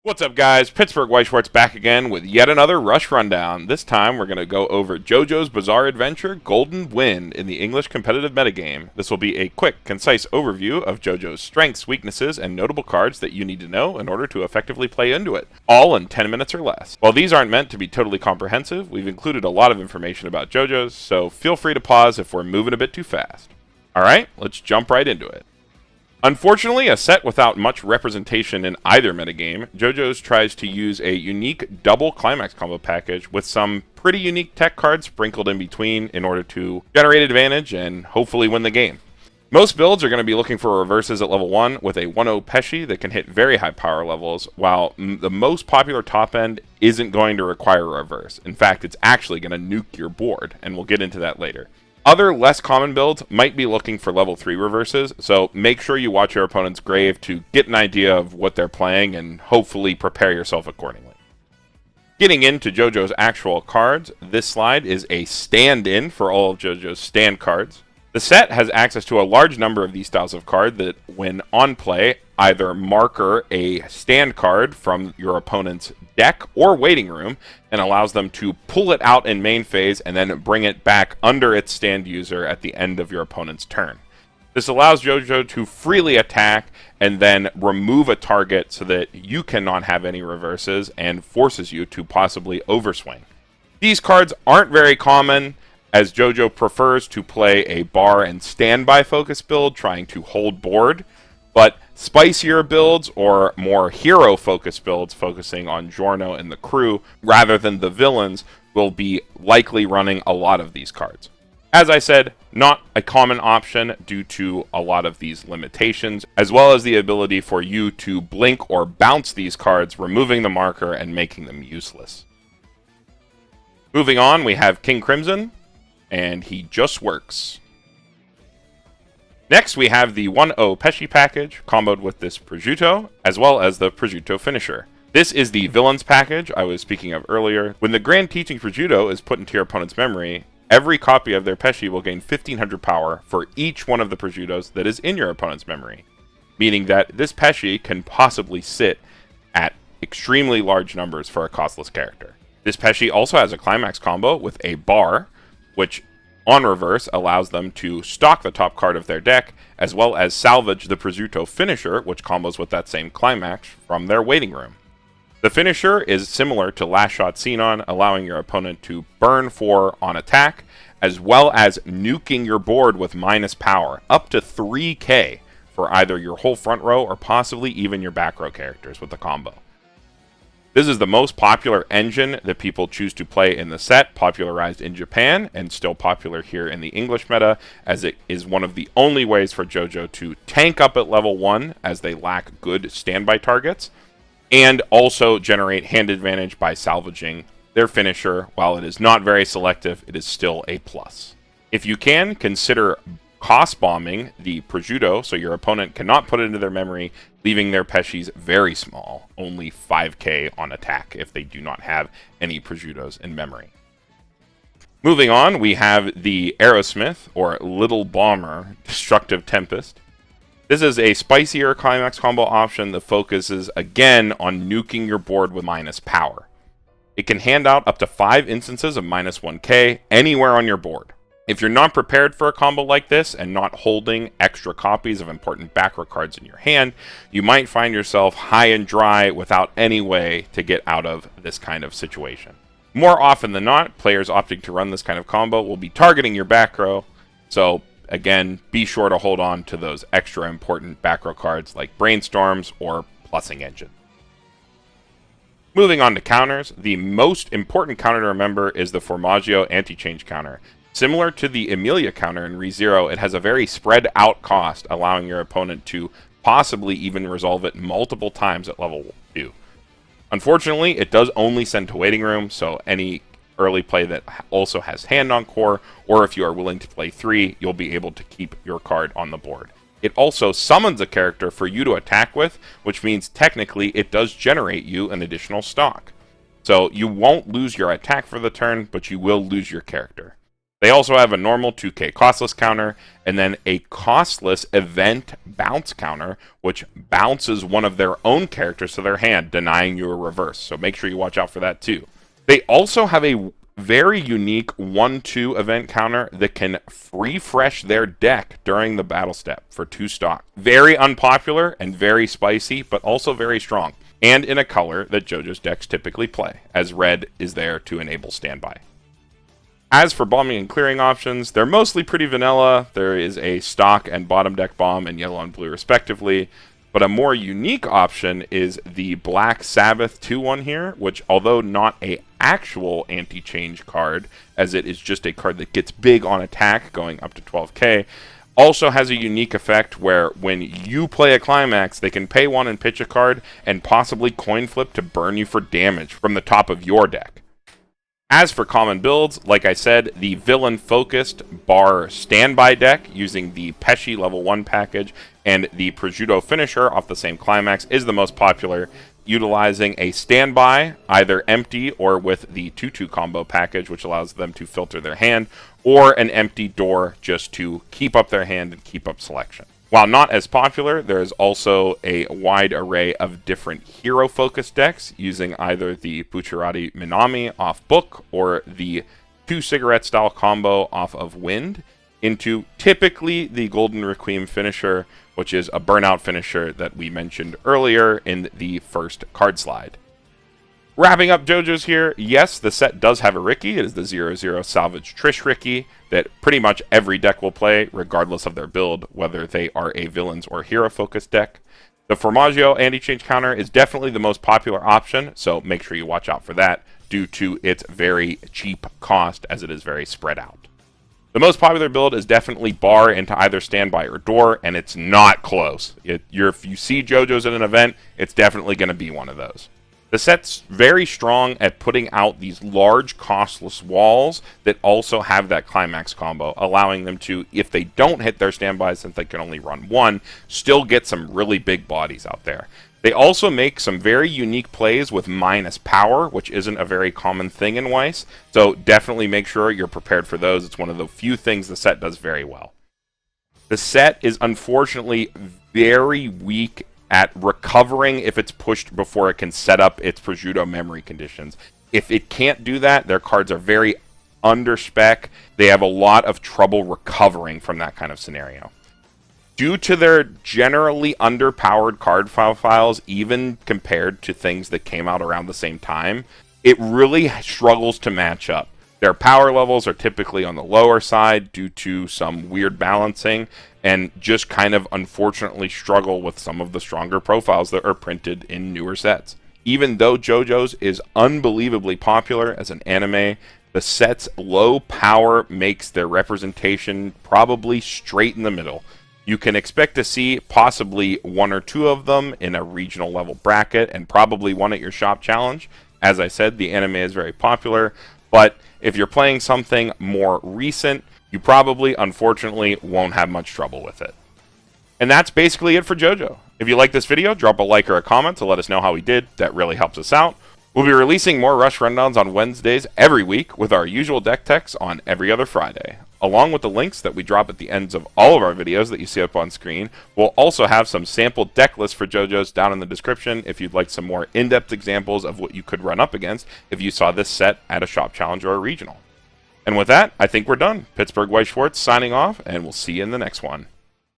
What's up, guys? Pittsburgh White Shorts back again with yet another Rush Rundown. This time we're going to go over JoJo's Bizarre Adventure Golden Wind in the English competitive metagame. This will be a quick, concise overview of JoJo's strengths, weaknesses, and notable cards that you need to know in order to effectively play into it, all in 10 minutes or less. While these aren't meant to be totally comprehensive, we've included a lot of information about JoJo's, so feel free to pause if we're moving a bit too fast. Alright, let's jump right into it. Unfortunately, a set without much representation in either metagame, JoJo's tries to use a unique double climax combo package with some pretty unique tech cards sprinkled in between in order to generate advantage and hopefully win the game. Most builds are going to be looking for reverses at level 1 with a 1-0 Pesci that can hit very high power levels, while the most popular top end isn't going to require a reverse. In fact, it's actually going to nuke your board, and we'll get into that later. Other less common builds might be looking for level 3 reverses, so make sure you watch your opponent's grave to get an idea of what they're playing and hopefully prepare yourself accordingly. Getting into JoJo's actual cards, this slide is a stand-in for all of JoJo's stand cards. The set has access to a large number of these styles of card that, when on play, either marker a stand card from your opponent's deck or waiting room and allows them to pull it out in main phase and then bring it back under its stand user at the end of your opponent's turn. This allows JoJo to freely attack and then remove a target so that you cannot have any reverses and forces you to possibly overswing. These cards aren't very common, as JoJo prefers to play a bar and standby focus build trying to hold board, but spicier builds or more hero focus builds focusing on Giorno and the crew rather than the villains will be likely running a lot of these cards. As I said, not a common option due to a lot of these limitations, as well as the ability for you to blink or bounce these cards, removing the marker and making them useless. Moving on, we have King Crimson, and he just works. Next, we have the 1-0 Pesci package, comboed with this Prosciutto, as well as the Prosciutto finisher. This is the villains package I was speaking of earlier. When the Grand Teaching Prosciutto is put into your opponent's memory, every copy of their Pesci will gain 1500 power for each one of the Prosciuttos that is in your opponent's memory, meaning that this Pesci can possibly sit at extremely large numbers for a costless character. This Pesci also has a climax combo with a bar, which on reverse allows them to stock the top card of their deck, as well as salvage the Prosciutto finisher, which combos with that same climax from their waiting room. The finisher is similar to Last Shot Xenon, allowing your opponent to burn 4 on attack, as well as nuking your board with minus power, up to 3k for either your whole front row or possibly even your back row characters with the combo. This is the most popular engine that people choose to play in the set, popularized in Japan and still popular here in the English meta, as it is one of the only ways for JoJo to tank up at level 1 as they lack good standby targets, and also generate hand advantage by salvaging their finisher. While it is not very selective, it is still a plus. If you can, consider cost bombing the Prosciutto so your opponent cannot put it into their memory, leaving their Pescis very small, only 5k on attack if they do not have any Prosciuttos in memory. Moving on, we have the Aerosmith, or Little Bomber, Destructive Tempest. This is a spicier climax combo option that focuses again on nuking your board with minus power. It can hand out up to 5 instances of minus 1k anywhere on your board. If you're not prepared for a combo like this and not holding extra copies of important back row cards in your hand, you might find yourself high and dry without any way to get out of this kind of situation. More often than not, players opting to run this kind of combo will be targeting your back row, so again, be sure to hold on to those extra important back row cards like Brainstorms or Plussing Engine. Moving on to counters, the most important counter to remember is the Formaggio anti-change counter. Similar to the Emilia counter in ReZero, it has a very spread out cost, allowing your opponent to possibly even resolve it multiple times at level 2. Unfortunately, it does only send to waiting room, so any early play that also has hand on core, or if you are willing to play 3, you'll be able to keep your card on the board. It also summons a character for you to attack with, which means technically it does generate you an additional stock. So you won't lose your attack for the turn, but you will lose your character. They also have a normal 2k costless counter, and then a costless event bounce counter, which bounces one of their own characters to their hand, denying you a reverse. So make sure you watch out for that too. They also have a very unique 1-2 event counter that can refresh their deck during the battle step for 2 stock. Very unpopular and very spicy, but also very strong, and in a color that JoJo's decks typically play, as red is there to enable standby. As for bombing and clearing options, they're mostly pretty vanilla. There is a stock and bottom deck bomb in yellow and blue respectively, but a more unique option is the Black Sabbath 2-1 here, which, although not a actual anti-change card, as it is just a card that gets big on attack going up to 12k, also has a unique effect where when you play a climax, they can pay 1 and pitch a card and possibly coin flip to burn you for damage from the top of your deck. As for common builds, like I said, the villain-focused bar standby deck using the Pesci level 1 package and the Prosciutto finisher off the same climax is the most popular, utilizing a standby, either empty or with the 2-2 combo package, which allows them to filter their hand, or an empty door just to keep up their hand and keep up selection. While not as popular, there is also a wide array of different hero-focused decks using either the Bucciarati Minami off book or the 2 cigarette style combo off of Wind into typically the Golden Requiem finisher, which is a burnout finisher that we mentioned earlier in the first card slide. Wrapping up JoJo's here, yes, the set does have a Riki. It is the 0-0 Salvage Trish Riki that pretty much every deck will play, regardless of their build, whether they are a villains or hero-focused deck. The Formaggio anti-change counter is definitely the most popular option, so make sure you watch out for that, due to its very cheap cost, as it is very spread out. The most popular build is definitely bar into either standby or door, and it's not close. If you see JoJo's at an event, it's definitely going to be one of those. The set's very strong at putting out these large costless walls that also have that climax combo, allowing them to, if they don't hit their standbys since they can only run 1, still get some really big bodies out there. They also make some very unique plays with minus power, which isn't a very common thing in Weiss, so definitely make sure you're prepared for those. It's one of the few things the set does very well. The set is unfortunately very weak at recovering if it's pushed before it can set up its Prosciutto memory conditions. If it can't do that, their cards are very under spec. They have a lot of trouble recovering from that kind of scenario. Due to their generally underpowered card files, even compared to things that came out around the same time, it really struggles to match up. Their power levels are typically on the lower side due to some weird balancing, and just kind of unfortunately struggle with some of the stronger profiles that are printed in newer sets. Even though JoJo's is unbelievably popular as an anime, the set's low power makes their representation probably straight in the middle. You can expect to see possibly 1 or 2 of them in a regional level bracket, and probably 1 at your shop challenge. As I said, the anime is very popular, but if you're playing something more recent, you probably, unfortunately, won't have much trouble with it. And that's basically it for JoJo. If you like this video, drop a like or a comment to let us know how we did. That really helps us out. We'll be releasing more Rush Rundowns on Wednesdays every week, with our usual deck techs on every other Friday. Along with the links that we drop at the ends of all of our videos that you see up on screen, we'll also have some sample deck lists for JoJo's down in the description if you'd like some more in-depth examples of what you could run up against if you saw this set at a shop challenge or a regional. And with that, I think we're done. Pittsburgh White Schwartz signing off, and we'll see you in the next one.